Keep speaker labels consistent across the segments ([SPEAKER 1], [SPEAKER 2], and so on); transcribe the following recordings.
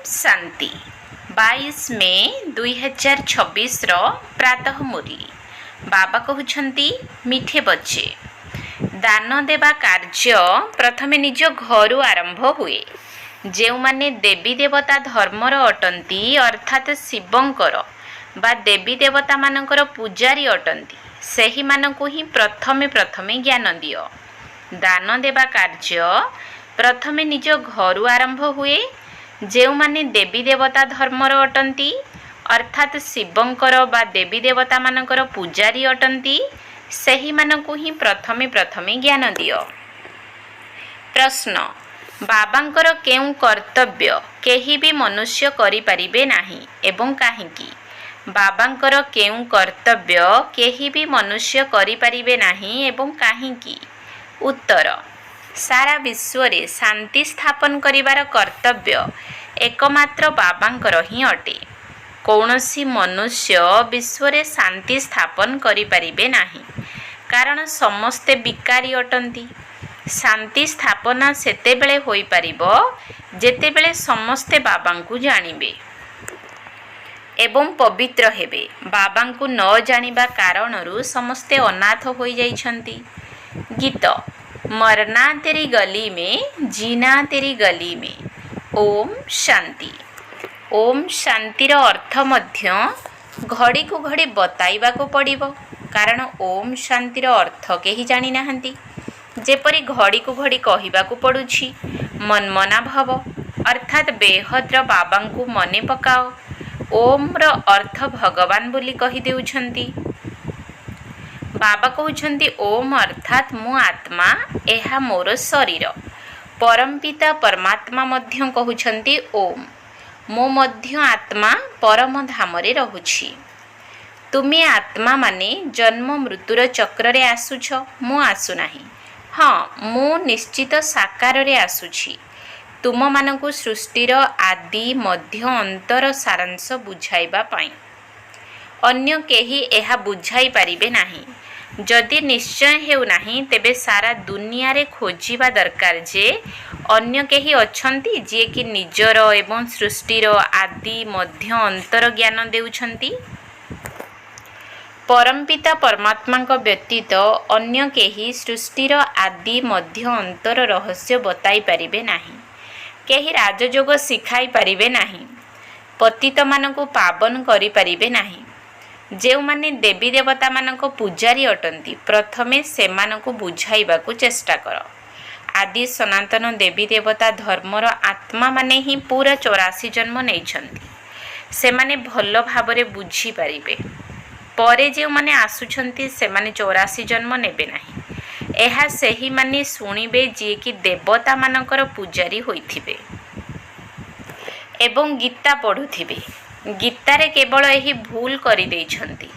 [SPEAKER 1] शांति 22 मे 2026 प्रातः मुरली बाबा कहउछंती मिठे बच्चे दान देवा कार्य प्रथमे निज घरु आरंभ हुए। जो माने देवी देवता धर्मर अटंती अर्थात शिवंकर बा देवी देवता मानकर पूजारी अटंती सेही मानकु ही प्रथमे प्रथमे ज्ञान दियो। दान देवा कार्य प्रथमे निज घरु आरंभ हुए। जो माने देवी देवता धर्मर अटंती अर्थात शिवंकर बा देवी देवता मानकर पूजारी अटंती सेही मानकु ही प्रथमे प्रथमे ज्ञान दियो। प्रश्न बाबांकर केउ कर्तव्य केही भी मनुष्य करि परिबे नाही एवं काहेकि? बाबांकर केउ कर्तव्य केही भी मनुष्य करि परिबे नाही एवं काहेकि? उत्तर सारा विश्व रे शांति स्थापन करिवार कर्तव्य एकमात्र बाबांकर ही अटे। कौनसी मनुष्य विश्व रे शांति स्थापन करि परिबे नाही कारण समस्ते विकारी अटंती। शांति स्थापना सेतेबेले होई परिबो जेतेबेले समस्ते बाबांकु जानिबे एवं पवित्र हेबे। बाबांकु न जानिबा कारणरू समस्ते अनाथ होई जाइछंती। गीत मरना तेरी गली में जीना तेरी गली में। ओम शांति। ओम शांतिर अर्थ मध्य घड़ी को घड़ी बताइबा को पड़िबो कारण ओम शांतिर अर्थ केही जानि नाहंती। जेपरि घड़ी को घड़ी कहिबा को पड़ुछि मनमना भव अर्थात बेहद्र बाबांकु मने पकाओ। ओम र अर्थ भगवान बोली कहि देउछंती। बाबा कहउछंती ओम अर्थात मु आत्मा एहा मोर शरीर। परमपिता परमात्मा मध्य कहउछंती ओम मो मध्य आत्मा परम धाम रे रहुछि। तुमे आत्मा माने जन्म मृत्युर चक्र रे आसुछ मु आसु नाही। हाँ मु निश्चित साकार रे आसुछि तुम मानकु सृष्टिर आदि मध्य अंतर सारांश बुझाइबा पाई। अन्य केही एहा बुझाई पारिबे नाही। जदि निश्चय हेउ नाही तेबे सारा दुनिया रे खोजिबा दरकार जे अन्य केही अछंती जे कि निजर एवं सृष्टिर आदि मध्य अंतर ज्ञान देउछंती। परमपिता परमात्मा को व्यतीत अन्य केही सृष्टिर आदि मध्य अंतर रहस्य बताई पारिबे नाही। केही राजयोग सिखाई पारिबे नाही। पतित मानकु पावन करि पारिबे नाही। जो माने देवी देवता मानक पूजारी अटंती प्रथमे सेमानकु बुझाइबाकु चेष्टा कर। आदि सनातन देवी देवता धर्मर आत्मा माने ही पूरा 84 जन्म नेइछंती। से माने भल भाबरे बुझी पारिबे। परे जे माने आसुछंती से माने 84 जन्म नेबे नाही। एहा सेही माने सुनिबे जे कि देवता मानकर पूजारी होइथिबे एवं गीता पढुथिबे। गीतारे केवल यही भूल करि देइछंती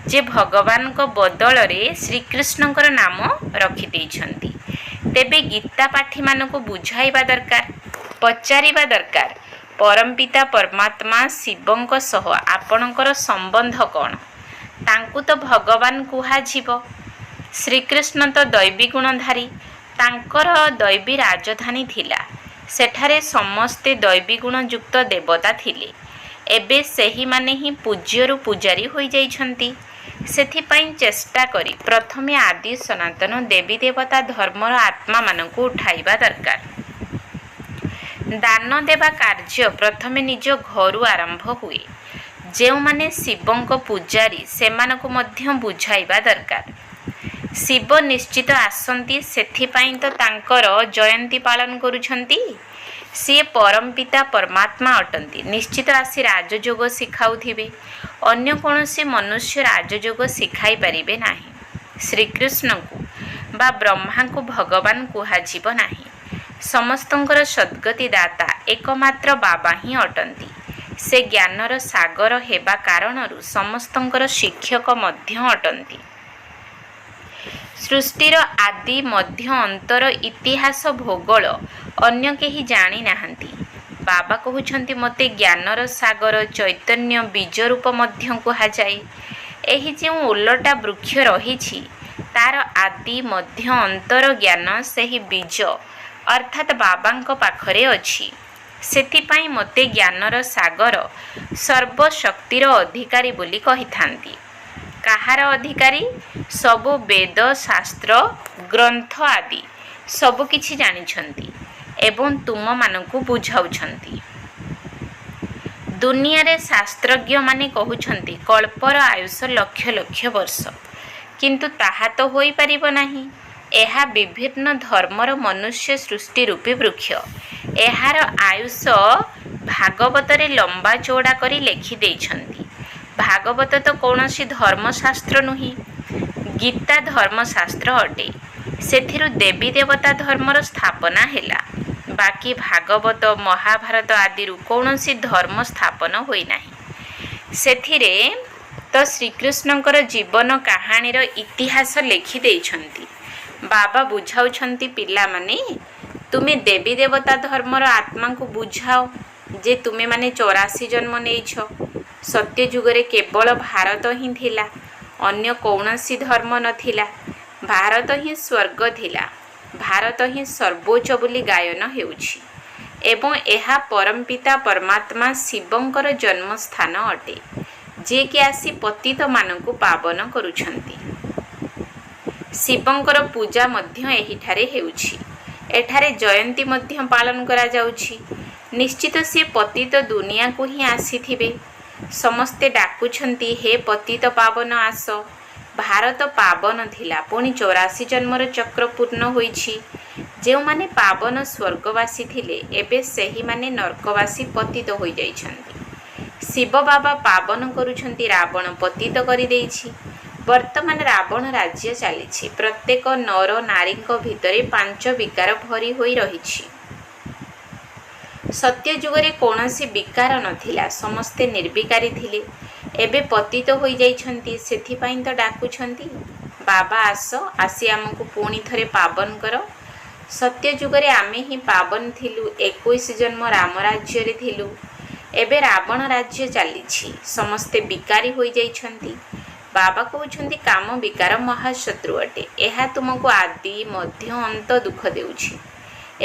[SPEAKER 1] जे भगवान को बदल रे श्री कृष्णकर नाम रखि देइछंती। तेबे गीता पाठी मानको बुझाइबा दरकार पचारिबा दरकार परमपिता परमात्मा शिवंक सह आपणकर संबंध कोन? तांकु तो भगवान कुहा जीव। श्री कृष्ण तो दैवी गुणधारी तांकर दैवी राजधानी थिला। सेठारे समस्ते दैवी गुण युक्त देवता थिले। एबे सेही माने ही पूज्यरु पूजारी होई जाइछंती। सेथिपाई चेष्टा करी प्रथमे आदि सनातन देवी देवता धर्मर आत्मा मानकु उठाइबा दरकार। दान देवा कार्य प्रथमे निज घरु आरंभ हुए। जेउ माने शिवंक पूजारी सेमानकु मध्य बुझाइबा दरकार। शिव निश्चित आसंती सेथिपाई तो तांकर जयंती पालन करूछंती। सी परमपिता परमात्मा अटंती निश्चित आसी राजयोग शिखाउथिबे। अन्य कोनोसी मनुष्य राजयोग शिखाई परिबे नाही। श्रीकृष्ण को बा ब्रह्मा को भगवान कुहाजिब नाही। समस्तंकर सद्गति दाता एकमात्र बाबा ही अटंती। से ज्ञानर सागर हेबा कारणरू समस्तंकर शिक्षक मध्य अटंती। सृष्टिर आदि मध्य अंतर इतिहास भूगोल अन्य केही जानी नाहंती। बाबा कहउछंती मते ज्ञानर सागर चैतन्य बीज रूप मध्य कुहा जाए। एही जे उल्लटा वृक्ष रहिछि तार आदि मध्य अंतर ज्ञान सेही बीज अर्थात बाबांक पाखरे अछि। ସେଥିପାଇଁ ମୋତେ ଜ୍ଞାନର ସାଗର ସର୍ବଶକ୍ତିର ଅଧିକାରୀ ବୋଲି କହିଥାନ୍ତି। କାହାର ଅଧିକାରୀ? ସବୁ ବେଦ ଶାସ୍ତ୍ର ଗ୍ରନ୍ଥ ଆଦି ସବୁ କିଛି ଜାଣିଛନ୍ତି ଏବଂ ତୁମମାନଙ୍କୁ ବୁଝାଉଛନ୍ତି। ଦୁନିଆରେ ଶାସ୍ତ୍ରଜ୍ଞମାନେ କହୁଛନ୍ତି କଳ୍ପର ଆୟୁଷ ଲକ୍ଷ ଲକ୍ଷ ବର୍ଷ, କିନ୍ତୁ ତାହା ତ ହୋଇପାରିବ ନାହିଁ। ଏହା ବିଭିନ୍ନ ଧର୍ମର ମନୁଷ୍ୟ ସୃଷ୍ଟି ରୂପୀ ବୃକ୍ଷ। ଏହାର ଆୟୁଷ ଭାଗବତରେ ଲମ୍ବା ଚଉଡ଼ା କରି ଲେଖିଦେଇଛନ୍ତି। ଭାଗବତ ତ କୌଣସି ଧର୍ମଶାସ୍ତ୍ର ନୁହେଁ, ଗୀତା ଧର୍ମଶାସ୍ତ୍ର ଅଟେ। ସେଥିରୁ ଦେବୀ ଦେବତା ଧର୍ମର ସ୍ଥାପନା ହେଲା। ବାକି ଭାଗବତ ମହାଭାରତ ଆଦିରୁ କୌଣସି ଧର୍ମ ସ୍ଥାପନ ହୋଇନାହିଁ। ସେଥିରେ ତ ଶ୍ରୀକୃଷ୍ଣଙ୍କର ଜୀବନ କାହାଣୀର ଇତିହାସ ଲେଖିଦେଇଛନ୍ତି। ବାବା ବୁଝାଉଛନ୍ତି, ପିଲାମାନେ ତୁମେ ଦେବୀ ଦେବତା ଧର୍ମର ଆତ୍ମାଙ୍କୁ ବୁଝାଅ ଯେ ତୁମେମାନେ 84 ଜନ୍ମ ନେଇଛ। ସତ୍ୟ ଯୁଗରେ କେବଳ ଭାରତ ହିଁ ଥିଲା, ଅନ୍ୟ କୌଣସି ଧର୍ମ ନଥିଲା। ଭାରତ ହିଁ ସ୍ୱର୍ଗ ଥିଲା। ଭାରତ ହିଁ ସର୍ବୋଚ୍ଚ ବୋଲି ଗାୟନ ହେଉଛି ଏବଂ ଏହା ପରମପିତା ପରମାତ୍ମା ଶିବଙ୍କର ଜନ୍ମସ୍ଥାନ ଅଟେ, ଯିଏକି ଆସି ପତିତମାନଙ୍କୁ ପାବନ କରୁଛନ୍ତି। ଶିବଙ୍କର ପୂଜା ମଧ୍ୟ ଏହିଠାରେ ହେଉଛି। ଏଠାରେ ଜୟନ୍ତୀ ମଧ୍ୟ ପାଳନ କରାଯାଉଛି। ନିଶ୍ଚିତ ସେ ପତିତ ଦୁନିଆକୁ ହିଁ ଆସିଥିବେ। ସମସ୍ତେ ଡାକୁଛନ୍ତି, ହେ ପତିତ ପାବନ ଆସ। ଭାରତ ପାବନ ଥିଲା, ପୁଣି 84 ଜନ୍ମର ଚକ୍ର ପୂର୍ଣ୍ଣ ହୋଇଛି। ଯେଉଁମାନେ ପାବନ ସ୍ୱର୍ଗବାସୀ ଥିଲେ, ଏବେ ସେହିମାନେ ନର୍କବାସୀ ପତିତ ହୋଇଯାଇଛନ୍ତି। ଶିବ ବାବା ପାବନ କରୁଛନ୍ତି, ରାବଣ ପତିତ କରିଦେଇଛି। ବର୍ତ୍ତମାନ ରାବଣ ରାଜ୍ୟ ଚାଲିଛି। ପ୍ରତ୍ୟେକ ନର ନାରୀଙ୍କ ଭିତରେ 5 ବିକାର ଭରି ହୋଇ ରହିଛି। ସତ୍ୟ ଯୁଗରେ କୌଣସି ବିକାର ନଥିଲା, ସମସ୍ତେ ନିର୍ବିକାରୀ ଥିଲେ। ଏବେ ପତିତ ହୋଇଯାଇଛନ୍ତି, ସେଥିପାଇଁ ତ ଡାକୁଛନ୍ତି, ବାବା ଆସ, ଆସି ଆମକୁ ପୁଣି ଥରେ ପାବନ କର। ସତ୍ୟ ଯୁଗରେ ଆମେ ହିଁ ପାବନ ଥିଲୁ। 21 ଜନ୍ମ ରାମ ରାଜ୍ୟରେ ଥିଲୁ। ଏବେ ରାବଣ ରାଜ୍ୟ ଚାଲିଛି, ସମସ୍ତେ ବିକାରୀ ହୋଇଯାଇଛନ୍ତି। ବାବା କହୁଛନ୍ତି, କାମ ବିକାର ମହାଶତ୍ରୁ ଅଟେ। ଏହା ତୁମକୁ ଆଦି ମଧ୍ୟ ଅନ୍ତ ଦୁଃଖ ଦେଉଛି।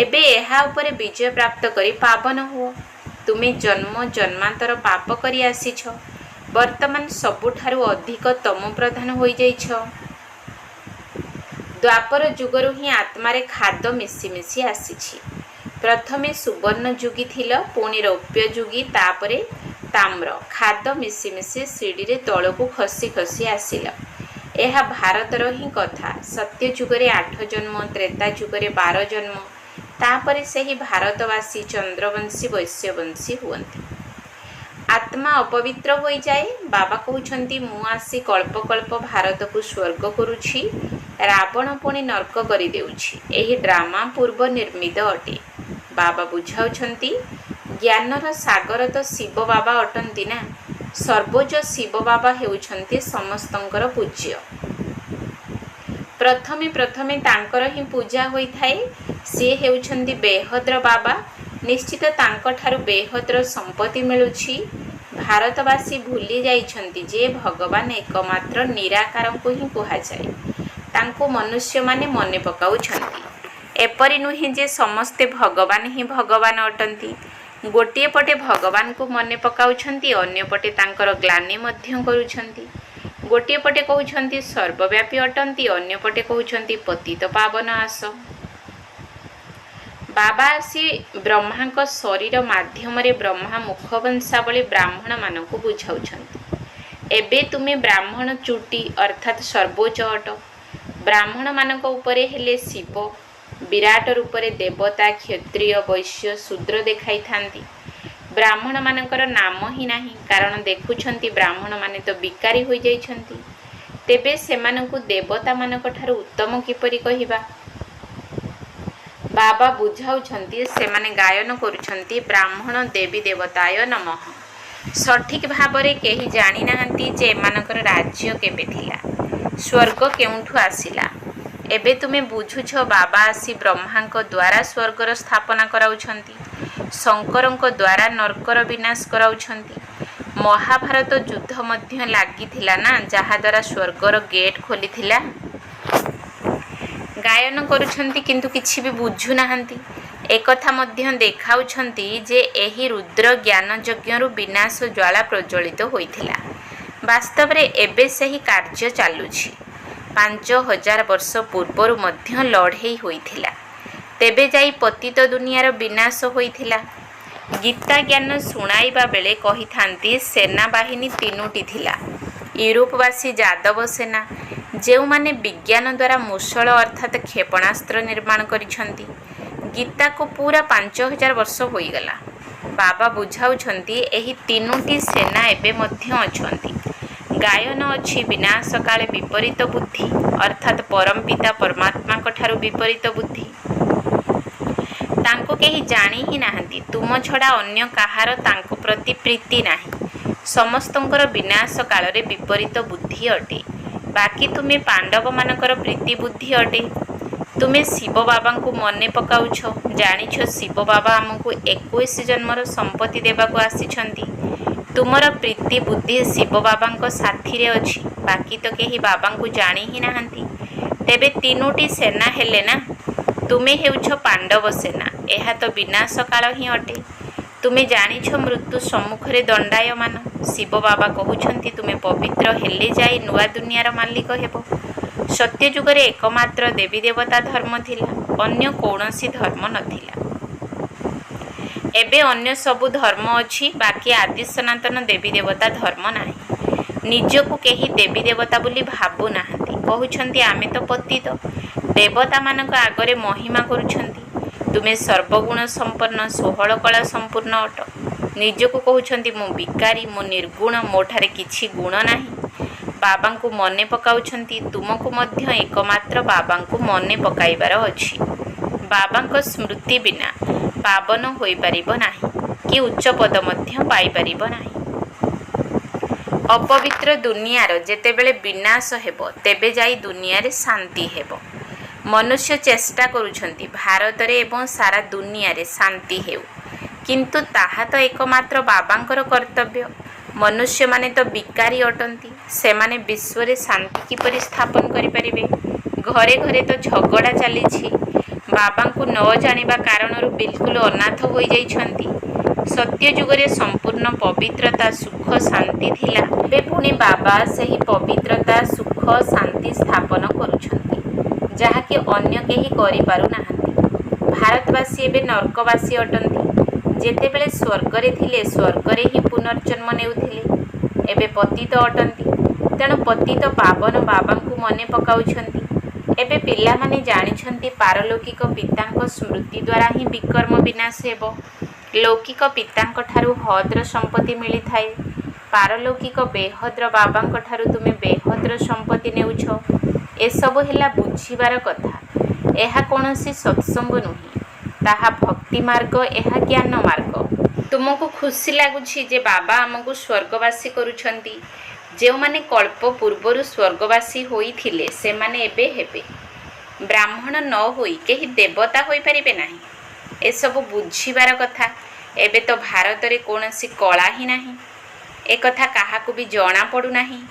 [SPEAKER 1] ଏବେ ଏହା ଉପରେ ବିଜୟ ପ୍ରାପ୍ତ କରି ପାବନ ହୁଅ। ତୁମେ ଜନ୍ମ ଜନ୍ମାନ୍ତର ପାପ କରି ଆସିଛ। ବର୍ତ୍ତମାନ ସବୁଠାରୁ ଅଧିକ ତମ ପ୍ରଧାନ ହୋଇଯାଇଛ। ଦ୍ୱାପର ଯୁଗରୁ ହିଁ ଆତ୍ମାରେ ଖାଦ ମିଶି ମିଶି ଆସିଛି। ପ୍ରଥମେ ସୁବର୍ଣ୍ଣ ଯୁଗୀ ଥିଲ, ପୁଣି ରୌପ୍ୟ ଯୁଗୀ, ତାପରେ ତାମ୍ର। ଖାଦ ମିଶି ମିଶି ସିଡ଼ିରେ ତଳକୁ ଖସି ଖସି ଆସିଲ। ଏହା ଭାରତର ହିଁ କଥା। ସତ୍ୟ ଯୁଗରେ 8 ଜନ୍ମ, ତ୍ରେତା ଯୁଗରେ 12 ଜନ୍ମ, ତାପରେ ସେହି ଭାରତବାସୀ ଚନ୍ଦ୍ରବଂଶୀ ବୈଶ୍ୟବଂଶୀ ହୁଅନ୍ତି। ଆତ୍ମା ଅପବିତ୍ର ହୋଇଯାଏ। ବାବା କହୁଛନ୍ତି, ମୁଁ ଆସି କଳ୍ପ କଳ୍ପ ଭାରତକୁ ସ୍ୱର୍ଗ କରୁଛି, ରାବଣ ପୁଣି ନର୍କ କରିଦେଉଛି। ଏହି ଡ୍ରାମା ପୂର୍ବ ନିର୍ମିତ ଅଟେ। ବାବା ବୁଝାଉଛନ୍ତି, ଜ୍ଞାନର ସାଗର ତ ଶିବ ବାବା ଅଟନ୍ତି ନା। ସର୍ବୋଚ୍ଚ ଶିବ ବାବା ହେଉଛନ୍ତି ସମସ୍ତଙ୍କର ପୂଜ୍ୟ। ପ୍ରଥମେ ପ୍ରଥମେ ତାଙ୍କର ହିଁ ପୂଜା ହୋଇଥାଏ। ସିଏ ହେଉଛନ୍ତି ବେହଦ୍ର ବାବା। ନିଶ୍ଚିତ ତାଙ୍କଠାରୁ ବେହଦ୍ର ସମ୍ପତ୍ତି ମିଳୁଛି। ଭାରତବାସୀ ଭୁଲି ଯାଇଛନ୍ତି ଯେ ଭଗବାନ ଏକମାତ୍ର ନିରାକାରଙ୍କୁ ହିଁ କୁହାଯାଏ। ତାଙ୍କୁ ମନୁଷ୍ୟମାନେ ମନେ ପକାଉଛନ୍ତି। ଏପରି ନୁହେଁ ଯେ ସମସ୍ତେ ଭଗବାନ ହିଁ ଭଗବାନ ଅଟନ୍ତି। ଗୋଟିଏ ପଟେ ଭଗବାନଙ୍କୁ ମନେ ପକାଉଛନ୍ତି, ଅନ୍ୟପଟେ ତାଙ୍କର ଗ୍ଲାନି ମଧ୍ୟ କରୁଛନ୍ତି। ଗୋଟିଏ ପଟେ କହୁଛନ୍ତି ସର୍ବବ୍ୟାପୀ ଅଟନ୍ତି, ଅନ୍ୟପଟେ କହୁଛନ୍ତି ପତିତ ପାବନ ଆସ। ବାବା ଆସି ବ୍ରହ୍ମାଙ୍କ ଶରୀର ମାଧ୍ୟମରେ ବ୍ରହ୍ମା ମୁଖବଂଶାବଳୀ ବ୍ରାହ୍ମଣମାନଙ୍କୁ ବୁଝାଉଛନ୍ତି। ଏବେ ତୁମେ ବ୍ରାହ୍ମଣ ଚୁଟି ଅର୍ଥାତ୍ ସର୍ବୋଚ୍ଚ ଅଟ। ବ୍ରାହ୍ମଣମାନଙ୍କ ଉପରେ ହେଲେ ଶିବ, ବିରାଟ ରୂପରେ ଦେବତା, କ୍ଷତ୍ରିୟ, ବୈଶ୍ୟ, ଶୂଦ୍ର ଦେଖାଇଥାନ୍ତି। ବ୍ରାହ୍ମଣମାନଙ୍କର ନାମ ହିଁ ନାହିଁ, କାରଣ ଦେଖୁଛନ୍ତି ବ୍ରାହ୍ମଣମାନେ ତ ବିକାରୀ ହୋଇଯାଇଛନ୍ତି। ତେବେ ସେମାନଙ୍କୁ ଦେବତାମାନଙ୍କ ଠାରୁ ଉତ୍ତମ କିପରି କହିବା? ବାବା ବୁଝାଉଛନ୍ତି, ସେମାନେ ଗାୟନ କରୁଛନ୍ତି, ବ୍ରାହ୍ମଣ ଦେବୀ ଦେବତାୟ ନମଃ। ସଠିକ୍ ଭାବରେ କେହି ଜାଣିନାହାନ୍ତି ଯେ ଏମାନଙ୍କର ରାଜ୍ୟ କେବେ ଥିଲା, ସ୍ୱର୍ଗ କେଉଁଠୁ ଆସିଲା। ଏବେ ତୁମେ ବୁଝୁଛ, ବାବା ଆସି ବ୍ରହ୍ମାଙ୍କ ଦ୍ୱାରା ସ୍ୱର୍ଗର ସ୍ଥାପନା କରାଉଛନ୍ତି, ଶଙ୍କରଙ୍କ ଦ୍ୱାରା ନର୍କର ବିନାଶ କରାଉଛନ୍ତି। ମହାଭାରତ ଯୁଦ୍ଧ ମଧ୍ୟ ଲାଗିଥିଲା ନା, ଯାହାଦ୍ୱାରା ସ୍ୱର୍ଗର ଗେଟ୍ ଖୋଲିଥିଲା। ଗାୟନ କରୁଛନ୍ତି କିନ୍ତୁ କିଛି ବି ବୁଝୁନାହାନ୍ତି। एकथा मध्य देखाउछंती जे एही रुद्र ज्ञान यज्ञरु विनाश ज्वाला प्रज्वलित होइथिला। वास्तव रे एबे सही कार्य चालुछि। 5000 वर्ष पूर्वरु मध्य लड़ेई होइथिला। तेबे जाई पतित दुनियार विनाश होइथिला। गीता ज्ञान शुणाइबा बेले कहिथांती सेना बाहिनी 3टी थिला। यूरोपवासी जादव सेना जेउ माने विज्ञान द्वारा मुसल अर्थात क्षेपणास्त्र निर्माण करिछंती। गीता को पूरा 5000 वर्ष होइगला। बाबा बुझाउछंती एही 3टी सेना एबे मध्य अछंती। गायन अछि विनाश काले विपरीत बुद्धि अर्थात परमपिता परमात्मा कठारु विपरीत बुद्धि। तांको केही जानी ही नाहंती। तुम छड़ा अन्य काहार तांको प्रति प्रीति नाही। समस्तंकर विनाश कालरे विपरीत बुद्धि अटे। बाकी तुमे पांडव मानकर प्रीति बुद्धि अटे। तुमे शिव बाबा को मने पकाउछ। जानिछ शिव बाबा आमको 21 जन्मर संपत्ति देबाको आसीछंती। तुमर प्रीति बुद्धि शिव बाबा साथी रे अछि। बाकी तो केही बाबा को जानी ही नाहंती। तेबे 3टी सेना हेले ना। तुमे हेउछ पांडव सेना। एहा तो विनाश काल ही अटे। तुमे जानिछ मृत्यु सम्मुखरे दंडायमान। शिव बाबा कहउछंती तुमे पवित्र हेले जाई नुआ दुनियार मालिक हेबो। सत्य जुगरे एकमात्र देवी देवता धर्म थिला। अन्य कौनसी धर्म नथिला। एबे अन्य सबु धर्म अछि। बाकी आदि सनातन देवी देवता धर्म नाही। निजको केही देवी देवता बोली भाबु नाहंती। कहउछंती आमे तो पतित। देवता मानक आगरे महिमा करूछंती। तुमे सर्वगुण संपन्न 16 कला संपूर्ण अट। निजको कहउछंती मु विकारी मु निर्गुण मोठारे किछि गुण नाही। बाबा को मने पकाउछंती। तुमको मध्य एकमात्र बाबा को मने पकाइबार अछि। बाबा को स्मृति बिना पावन होई परिबो नाही कि उच्च पद मध्य पाई परिबो नाही। अपवित्र दुनियार जेतेबेले विनाश हेबो तेबे जाई दुनियारे शांति हेबो। मनुष्य चेष्टा करूछंती भारत रे एवं सारा दुनिया रे शांति हेउ। किंतु ताहा तो एकमात्र बाबांकर कर्तव्य। मनुष्य माने तो विकारी अटंती। से माने विश्व रे शांति किपरि स्थापन करि परिबे। घरे घरे तो झगड़ा चलीछि। बाबा को न जानिबा कारणरु बिल्कुल अनाथ होई जाइछंती। सत्य जुगरे संपूर्ण पवित्रता सुख शांति थिला। बे पुणी बाबा सही पवित्रता सुख शांति स्थापन करूछंती जहा कि अन्य केही करि पारु नाहंती। भारतवासी एबे नरकवासी अटंती। जेतेबेले स्वर्ग रे थिले स्वर्ग रे ही पुनर्जन्म नेउथिले। एबे पतित अटंती। तेणु पतित पावन बाबा को मने पकाउछंती। एबे पिला माने जानिछंती पारलौकिक पितांक स्मृति द्वारा ही विकर्म विनाश हेबो। लौकिक पितांक ठारु हद्र संपत्ति मिली थाए। पारलौकिक बेहद्र बाबांक ठारु तुमे बेहद्र संपत्ति नेउछ। ए सब हेला बुझिबार कथा। एहा कोनोसी सत्संग नुही। ताहा भक्ति मार्ग एहा ज्ञान मार्ग। तुमको खुशी लागुछि जे बाबा हमको स्वर्गवासी करूछंती। जे माने कल्प पूर्वरु स्वर्गवासी होइथिले से माने एबे हेबे। ब्राह्मण न होई केही देवता होई परिबे नाही। ए सब बुझिबार कथा। एबे तो भारत रे कोनोसी कला ही नाही। ए कथा काहाकु भी जणा पडु नाही।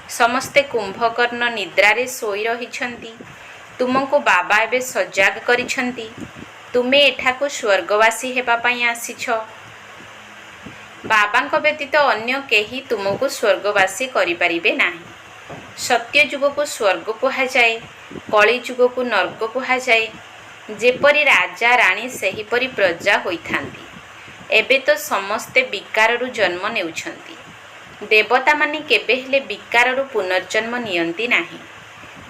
[SPEAKER 1] समस्ते कुंभकर्ण निद्रा रे सोई रहिछंती। तुमको बाबा एबे सजाग करिछंती। तुमे एठाको स्वर्गवासी हेबा पई आसीछ। बाबांक व्यतीत अन्य केही तुमको स्वर्गवासी करि परिबे नाही। सत्य जुग को स्वर्ग कुहा जाए। कली जुग को नर्क कुहा जाए। जेपरि राजा रानी सेहीपरि प्रजा होइथांती। एबे तो समस्ते विकाररु जन्म नेउछंती। देवता माने केबे हेले विकाररु पुनर्जन्म नियंती नाही।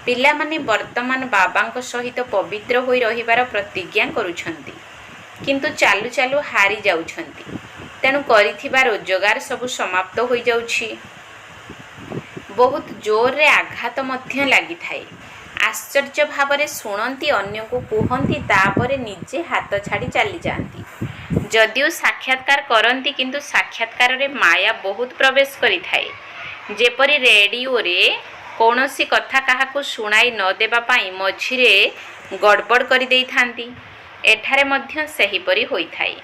[SPEAKER 1] पिला माने वर्तमान बाबांक सहित पवित्र होई रहिबार प्रतिज्ञा करूछंती। किंतु चालू चालू हारी जाउछंती। तेणु करिथिबा रोजगार सब समाप्त होई जाउछि। बहुत जोर रे आघात मध्य लागि थाए। आश्चर्य भावरे सुनंती अन्य को कुहंती तापरे निजे हाथ छाड़ी चली जाती। जदिओ साक्षात्कार करती किंतु साक्षात्कार रे माया बहुत प्रवेश करि थाए। जेपरि रेडियो रे कौनसी कथा काहाकु सुनाई न देबा पाई मझिरे गड़बड़ करि देई थांती। एठारे मध्य सेहीपरि होई थाए।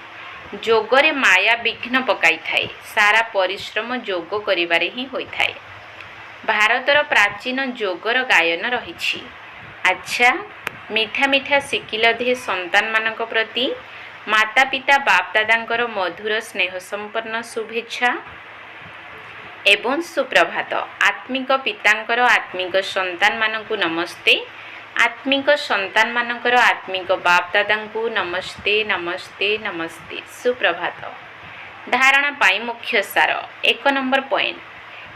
[SPEAKER 1] जोगरे माया विघ्न पकाई थाए। सारा परिश्रम जोग करिबारे ही होई थाए। भारतर प्राचीन जोगर गायन रहिछि। अच्छा मीठा मीठा शिकिल दे संतान मानक प्रति माता पिता बाप दादांकर मधुर स्नेह संपन्न शुभेच्छा एवं सुप्रभात। आत्मिक पितांकर आत्मिक संतान मानकु नमस्ते। आत्मिक संतान मानकर आत्मिक बाप दादांकु नमस्ते नमस्ते नमस्ते सुप्रभात। धारणा पाई मुख्य सार 1 नंबर पॉइंट,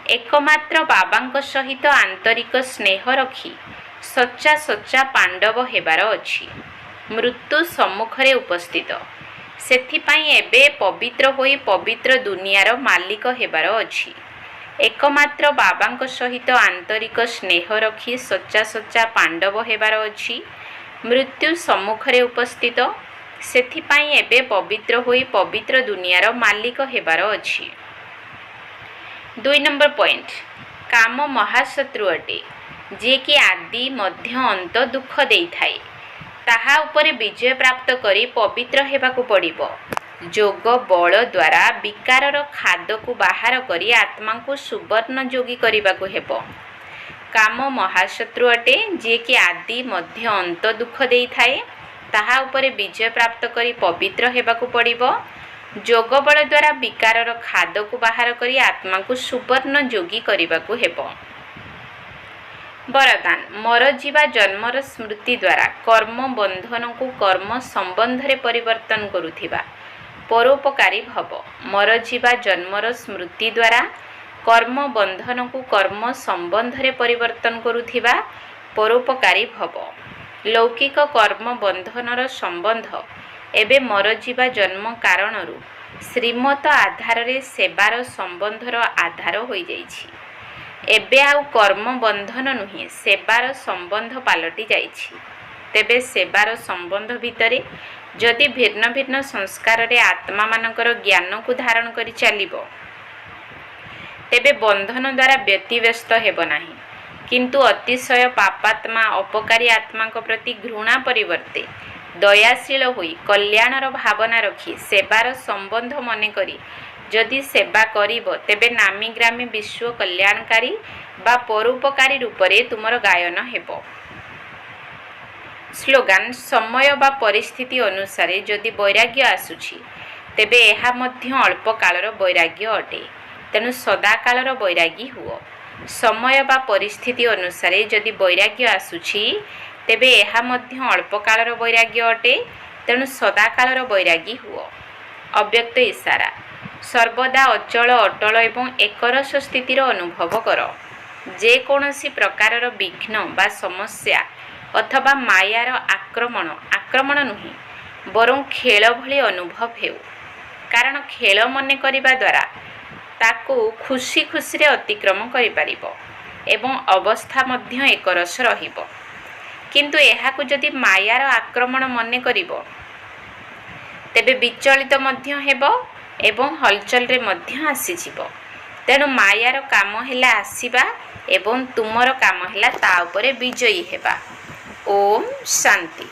[SPEAKER 1] एकमात्र बाबांक सहित आंतरिक स्नेह रखी सच्चा सच्चा पांडव हेबार अछि। मृत्यु सम्मुखरे उपस्थित, सेथिपाई एबे पवित्र होई पवित्र दुनियार मालिक हेबार अछि। एकमात्र बाबांक सहित आंतरिक स्नेह रखी सच्चा सच्चा पांडव हेबार अछि। मृत्यु सम्मुखरे उपस्थित, सेथिपाई एबे पवित्र होई पवित्र दुनियार मालिक हेबार अछि। 2 नंबर पॉइंट, काम महाशत्रु अटे, जे कि आदि मध्य अंत दुख देइथाय। ताहा उपरे विजय प्राप्त करी पवित्र हेबाकु पड़िबो। जोग बल द्वारा विकारर खाद को बाहर करी आत्मा को सुवर्ण जोगी करिबाकु हेबो। काम महाशत्रु अटे, जे कि आदि मध्य अंत दुख देइथाय। ताहा उपरे विजय प्राप्त करी पवित्र हेबाकु पड़िबो। जोग बल द्वारा विकारर खाद को बाहर करी आत्मा को सुवर्ण जोगी करिबाकु हेबो। वरदान, मरजीवा जन्मर स्मृति द्वारा कर्म बंधन को कर्म संबंध रे परिवर्तन करुथिबा परोपकारी भव। मरजीवा जन्मर स्मृति द्वारा कर्म बंधन को कर्म संबंध रे परिवर्तन करुथिबा परोपकारी भव। लौकिक कर्म बंधनर संबंध एबे मरजीवा जन्म कारणरू श्रीमत आधार रे सेवार संबंधर आधार होई जाइछि। एबे आउ कर्म बंधन नुहे सेवार संबंध पालटी जाइछि। तेबे सेवार संबंध भितरे जदि भिन्न भिन्न संस्कार रे आत्मा मानकर ज्ञान को धारण करी चलिबो, तेबे बंधन द्वारा व्यतिव्यस्त हेब नाही, किंतु अतिशय पापात्मा अपकारी आत्मा को प्रति घृणा परिवर्ते दयाशील होई कल्याणर भावना रखी सेवार संबंध मने करी जदि सेवा करिबो, तेबे नामी ग्रामी विश्व कल्याणकारी बा परोपकारी रूपरे तुमर गायन हेबो। स्लोगान, समय बा परिस्थिति अनुसार जदि वैराग्य आसुछि, तेबे एहा मध्य अल्प कालर वैराग्य अटे। तेणु सदा कालर वैरागी हुओ। समय बा परिस्थिति अनुसार जदि वैराग्य आसुछि, तेबे एहा मध्य अल्प कालर वैराग्य अटे। तेणु सदा कालर वैरागी हुओ। अव्यक्त इशारा, सर्वदा अचल अटल एवं एकरस स्थितिर अनुभव कर। जे कोनोसी प्रकारर विघ्न बा समस्या अथवा मायार आक्रमण नुहे बरं खेल भली अनुभव हेउ। कारण खेल मने करिबा द्वारा ताकू खुशी खुशी रे अतिक्रम करि परिबो एवं अवस्था मध्य एकरस रहिबो। किंतु एहाकू जदि मायार आक्रमण मने करिबो, तेबे विचलित मध्य हेबो एवं हलचल रे मध्य आसीजिबो। तेणु मायार काम हेला आसीबा एवं तुमर काम हेला ता उपरे विजयी हेबा। ओम शांति।